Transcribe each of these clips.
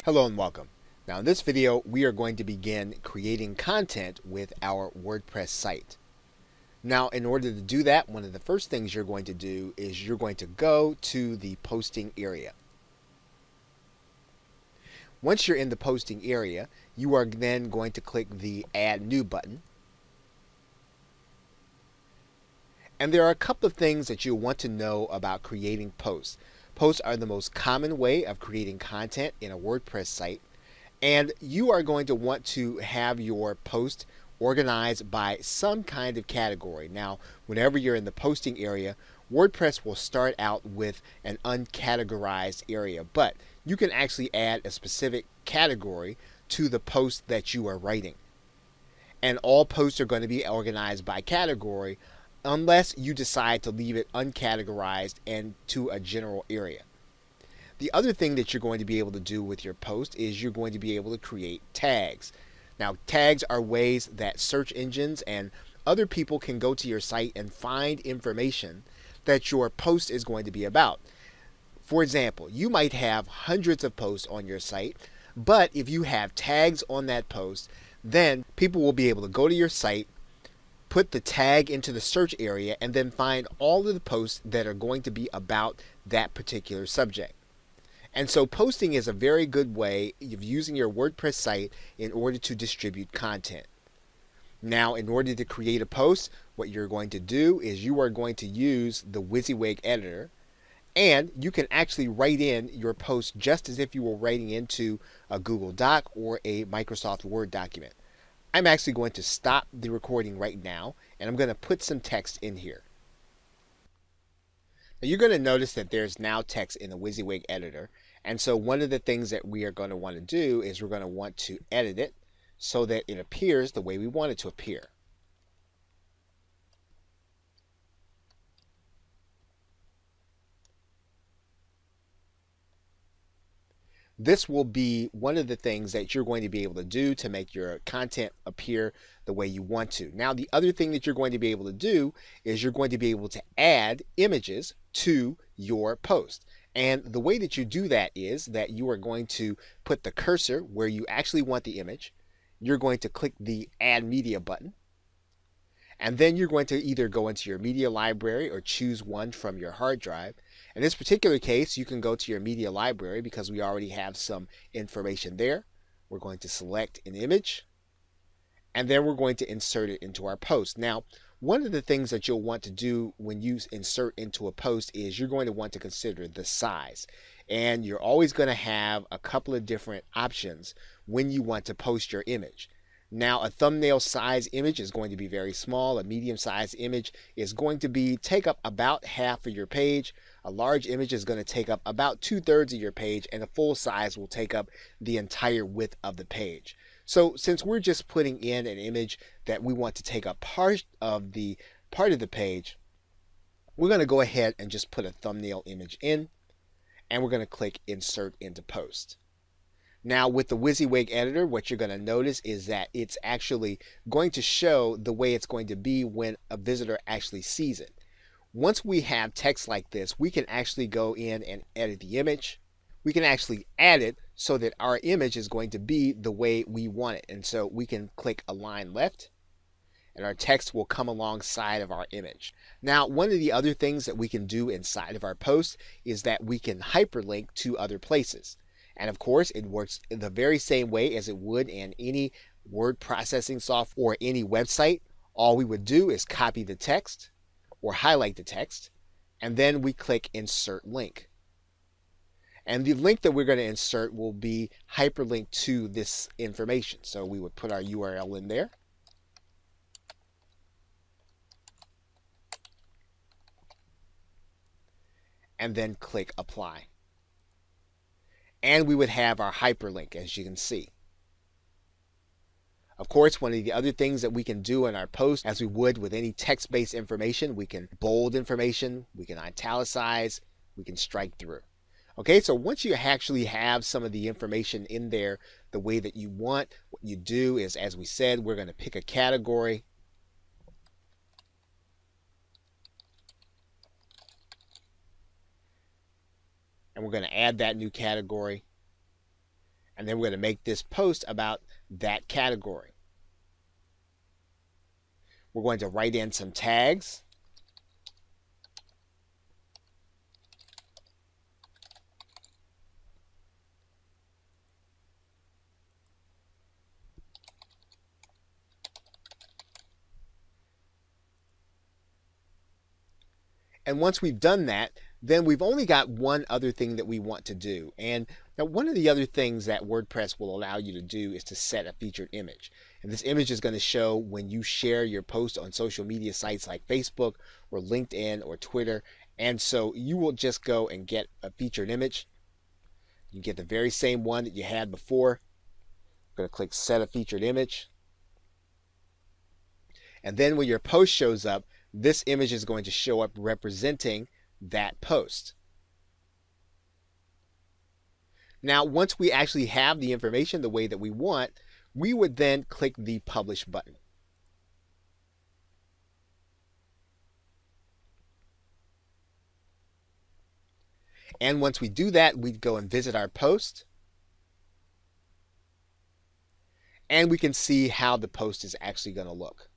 Hello and welcome. Now in this video we are going to begin creating content with our WordPress site. Now in order to do that, one of the first things you're going to do is you're going to go to the posting area. Once you're in the posting area, you are then going to click the Add New button. And there are a couple of things that you'll want to know about creating posts. Posts are the most common way of creating content in a WordPress site, and you are going to want to have your post organized by some kind of category. Now, whenever you're in the posting area, WordPress will start out with an uncategorized area, but you can actually add a specific category to the post that you are writing. And all posts are going to be organized by category unless you decide to leave it uncategorized and to a general area. The other thing that you're going to be able to do with your post is you're going to be able to create tags. Now, tags are ways that search engines and other people can go to your site and find information that your post is going to be about. For example, you might have hundreds of posts on your site, but if you have tags on that post, then people will be able to go to your site, put the tag into the search area, and then find all of the posts that are going to be about that particular subject. And so posting is a very good way of using your WordPress site in order to distribute content. Now, in order to create a post, what you're going to do is you are going to use the WYSIWYG editor, and you can actually write in your post just as if you were writing into a Google Doc or a Microsoft Word document. I'm actually going to stop the recording right now, and I'm going to put some text in here. Now you're going to notice that there's now text in the WYSIWYG editor, and so one of the things that we are going to want to do is we're going to want to edit it so that it appears the way we want it to appear. This will be one of the things that you're going to be able to do to make your content appear the way you want to. Now, the other thing that you're going to be able to do is you're going to be able to add images to your post. And the way that you do that is that you are going to put the cursor where you actually want the image. You're going to click the Add Media button. And then you're going to either go into your media library or choose one from your hard drive. In this particular case, you can go to your media library because we already have some information there. We're going to select an image, and then we're going to insert it into our post. Now, one of the things that you'll want to do when you insert into a post is you're going to want to consider the size. And you're always going to have a couple of different options when you want to post your image. Now, a thumbnail size image is going to be very small. A medium size image is going to take up about half of your page. A large image is going to take up about 2/3 of your page, and a full size will take up the entire width of the page. So since we're just putting in an image that we want to take up part of the page, we're going to go ahead and just put a thumbnail image in, and we're going to click Insert into Post. Now with the WYSIWYG editor, what you're going to notice is that it's actually going to show the way it's going to be when a visitor actually sees it. Once we have text like this, we can actually go in and edit the image. We can actually add it so that our image is going to be the way we want it. And so we can click Align Left, and our text will come alongside of our image. Now, one of the other things that we can do inside of our post is that we can hyperlink to other places. And of course, it works the very same way as it would in any word processing software or any website. All we would do is copy the text or highlight the text, and then we click Insert Link. And the link that we're going to insert will be hyperlinked to this information. So we would put our URL in there. And then click Apply. And we would have our hyperlink, as you can see. Of course, one of the other things that we can do in our post, as we would with any text-based information, we can bold information, we can italicize, we can strike through. Okay, so once you actually have some of the information in there the way that you want, what you do is, as we said, we're going to pick a category. And we're going to add that new category. And then we're going to make this post about that category. We're going to write in some tags. And once we've done that, then we've only got one other thing that we want to do. And now one of the other things that WordPress will allow you to do is to set a featured image. And this image is going to show when you share your post on social media sites like Facebook or LinkedIn or Twitter. And so you will just go and get a featured image. You get the very same one that you had before. I'm going to click Set a Featured Image. And then when your post shows up, this image is going to show up representing that post. Now, once we actually have the information the way that we want, we would then click the Publish button. And once we do that, we'd go and visit our post. And we can see how the post is actually going to look.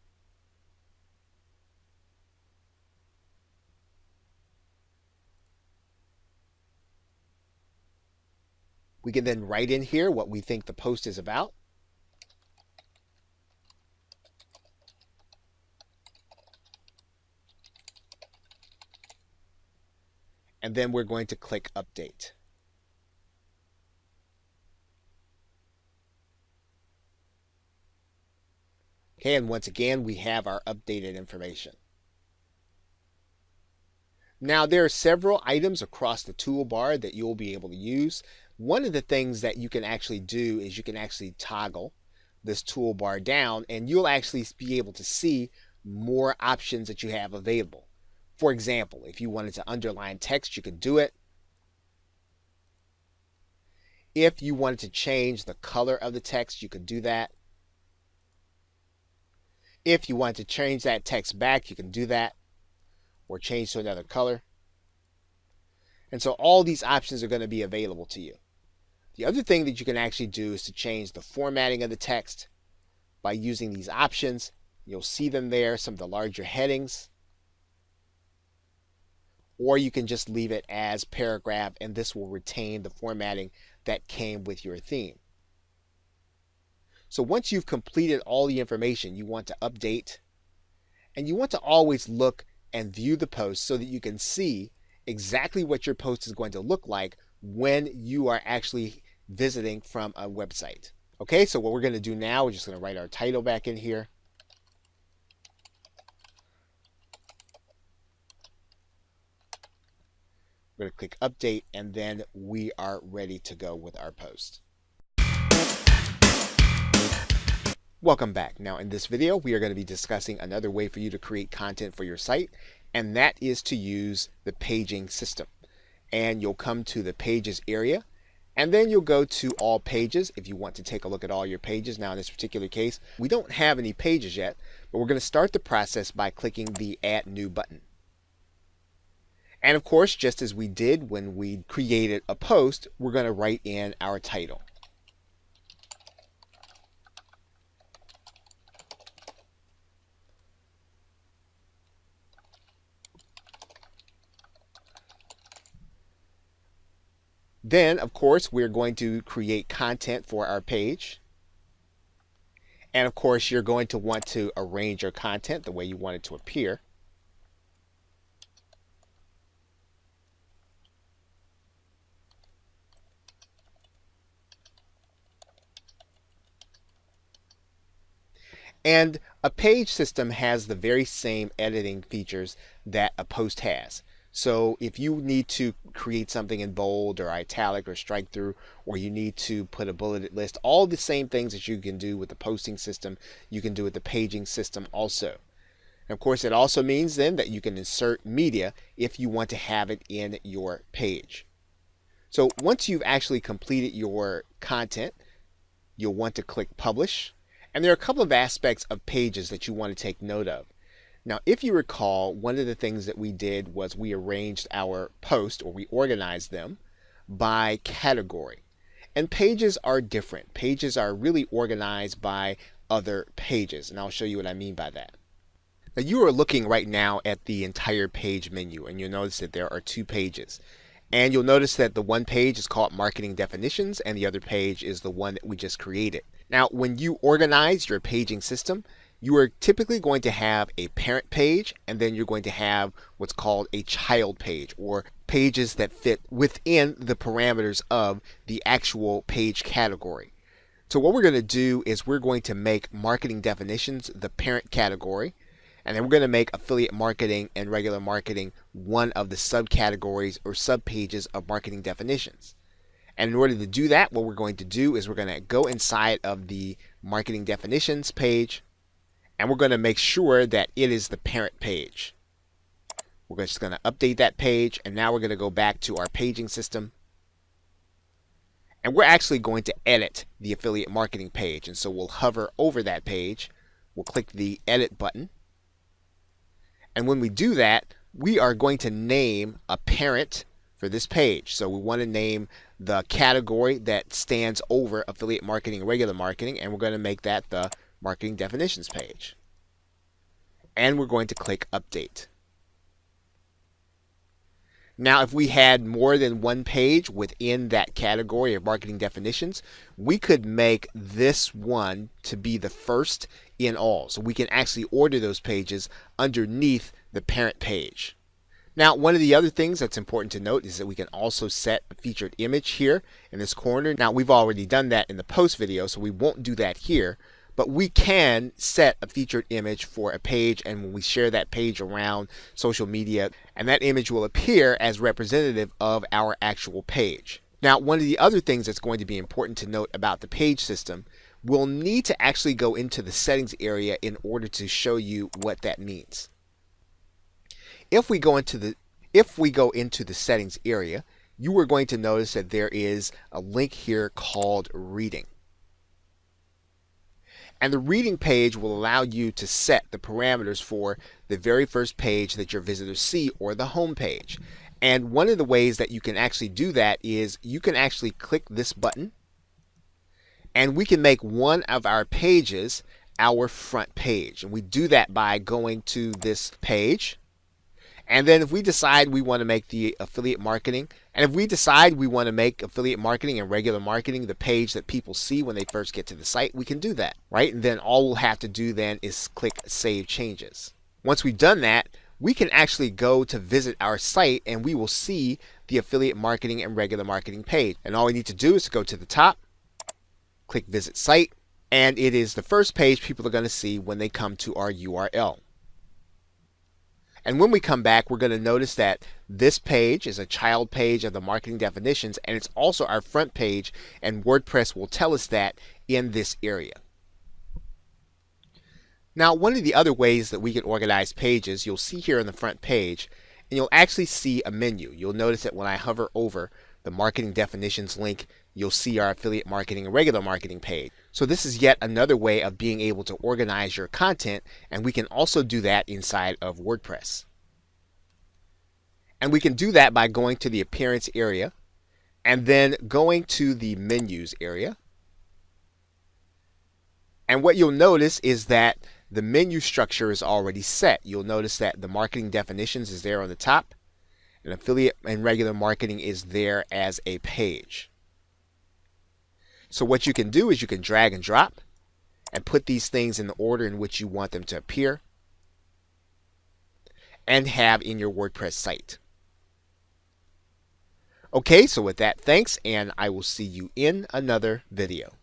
We can then write in here what we think the post is about. And then we're going to click Update. Okay, and once again, we have our updated information. Now, there are several items across the toolbar that you'll be able to use. One of the things that you can actually do is you can actually toggle this toolbar down, and you'll actually be able to see more options that you have available. For example, if you wanted to underline text, you could do it. If you wanted to change the color of the text, you could do that. If you wanted to change that text back, you can do that, or change to another color. And so all these options are going to be available to you. The other thing that you can actually do is to change the formatting of the text by using these options. You'll see them there, some of the larger headings. Or you can just leave it as paragraph, and this will retain the formatting that came with your theme. So once you've completed all the information, you want to update, and you want to always look and view the post so that you can see exactly what your post is going to look like when you are actually visiting from a website. Okay, so what we're going to do now, we're just going to write our title back in here. We're going to click Update, and then we are ready to go with our post. Welcome back. Now in this video, we are going to be discussing another way for you to create content for your site, and that is to use the paging system. And you'll come to the Pages area, and then you'll go to All Pages if you want to take a look at all your pages. Now in this particular case, we don't have any pages yet, but we're going to start the process by clicking the Add New button. And of course, just as we did when we created a post, we're going to write in our title. Then, of course, we're going to create content for our page. And of course, you're going to want to arrange your content the way you want it to appear. And a page system has the very same editing features that a post has. So if you need to create something in bold or italic or strike through, or you need to put a bulleted list, all the same things that you can do with the posting system, you can do with the paging system also. And of course, it also means then that you can insert media if you want to have it in your page. So once you've actually completed your content, you'll want to click Publish. And there are a couple of aspects of pages that you want to take note of. Now, if you recall, one of the things that we did was we arranged our posts, or we organized them by category. And pages are different. Pages are really organized by other pages, and I'll show you what I mean by that. Now you are looking right now at the entire page menu, and you'll notice that there are two pages. And you'll notice that the one page is called Marketing Definitions, and the other page is the one that we just created. Now, when you organize your paging system, you are typically going to have a parent page, and then you're going to have what's called a child page, or pages that fit within the parameters of the actual page category. So what we're going to do is we're going to make Marketing Definitions the parent category, and then we're going to make affiliate marketing and regular marketing one of the subcategories or subpages of Marketing Definitions. And in order to do that, what we're going to do is we're going to go inside of the Marketing Definitions page, and we're going to make sure that it is the parent page. We're just going to update that page, and now we're going to go back to our paging system. And we're actually going to edit the affiliate marketing page. And so we'll hover over that page. We'll click the edit button. And when we do that, we are going to name a parent for this page. So we want to name the category that stands over affiliate marketing and regular marketing, and we're going to make that the Marketing Definitions page. And we're going to click Update. Now, if we had more than one page within that category of Marketing Definitions, we could make this one to be the first in all. So we can actually order those pages underneath the parent page. Now, one of the other things that's important to note is that we can also set a featured image here in this corner. Now, we've already done that in the post video, so we won't do that here. But we can set a featured image for a page, and when we share that page around social media, and that image will appear as representative of our actual page. Now, one of the other things that's going to be important to note about the page system, we'll need to actually go into the settings area in order to show you what that means. If we go into the settings area, you are going to notice that there is a link here called Reading. And the reading page will allow you to set the parameters for the very first page that your visitors see, or the home page. And one of the ways that you can actually do that is you can actually click this button, and we can make one of our pages our front page. And we do that by going to this page. And then if we decide we want to make the affiliate marketing, and if we decide we want to make affiliate marketing and regular marketing the page that people see when they first get to the site, we can do that, right? And then all we'll have to do then is click Save Changes. Once we've done that, we can actually go to visit our site, and we will see the affiliate marketing and regular marketing page. And all we need to do is to go to the top, click Visit Site, and it is the first page people are going to see when they come to our URL. And when we come back, we're going to notice that this page is a child page of the Marketing Definitions, and it's also our front page, and WordPress will tell us that in this area. Now, one of the other ways that we can organize pages, you'll see here on the front page, and you'll actually see a menu. You'll notice that when I hover over the Marketing Definitions link, you'll see our affiliate marketing and regular marketing page. So this is yet another way of being able to organize your content, and we can also do that inside of WordPress. And we can do that by going to the Appearance area, and then going to the Menus area. And what you'll notice is that the menu structure is already set. You'll notice that the Marketing Definitions is there on the top, and affiliate and regular marketing is there as a page. So what you can do is you can drag and drop and put these things in the order in which you want them to appear and have in your WordPress site. Okay, so with that, thanks, and I will see you in another video.